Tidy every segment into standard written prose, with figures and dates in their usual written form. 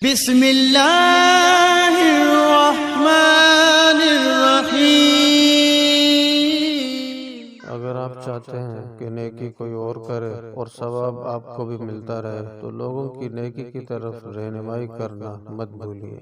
بسم اللہ الرحمن الرحیم۔ اگر آپ چاہتے ہیں کہ نیکی کوئی اور کرے اور ثواب آپ کو بھی ملتا رہے تو لوگوں کی نیکی کی طرف رہنمائی کرنا مت بھولیے۔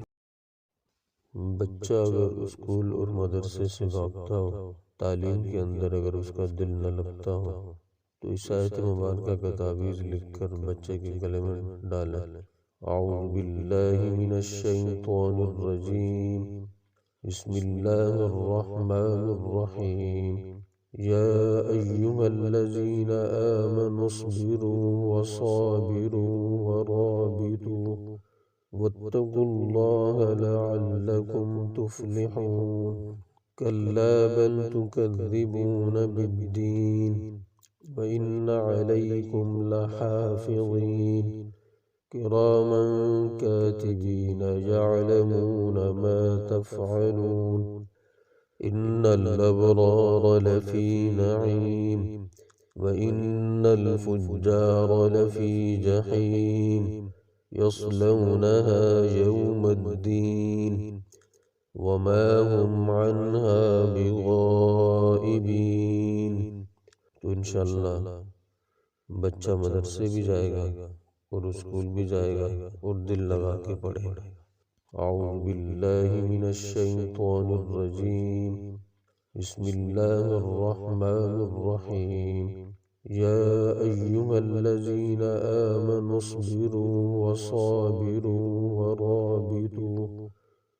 بچہ اگر اسکول اور مدرسے سے بھاگتا ہو، تعلیم کے اندر اگر اس کا دل نہ لگتا ہو تو اس آیت مبارکہ کا تعویذ لکھ کر بچے کے گلے میں ڈالیں۔ اعوذ باللہ من الشیطان الرجیم، بسم اللہ الرحمن الرحیم۔ یا ایہا الذین آمنوا اصبروا وصابروا ورابطوا واتقوا اللہ لعلکم تفلحون۔ کلا بل تکذبون بالدین وإن علیکم لحافظین کراما کاتبین یعلمون ما تفعلون۔ ان الابرار لفی نعیم وإن الفجار لفی جحیم يصلونها يوم الدين وما هم عنها بغائبين۔ تو انشاءاللہ بچہ مدرسے بھی جائے گا اور اسکول بھی جائے گا اور دل لگا کے پڑھے گا۔ اعوذ باللہ من الشیطان الرجیم، بسم اللہ الرحمن الرحیم۔ یا ایہا الذین آمنوا اصبروا وصابروا ورابطوا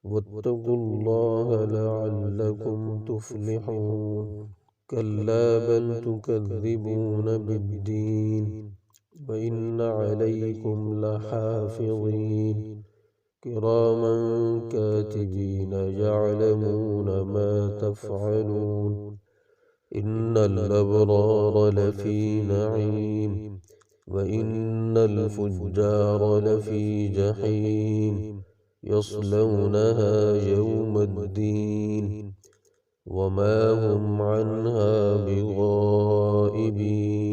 واتقوا اللہ لعلکم تفلحون۔ کلا بل تکذبون بالدین وإن علیکم لحافظین کراما کاتبین یعلمون ما تفعلون۔ ان الابرار لفی نعیم وإن الفجار لفی جحیم يصلونها يوم الدین وما هم عنها بغائبین۔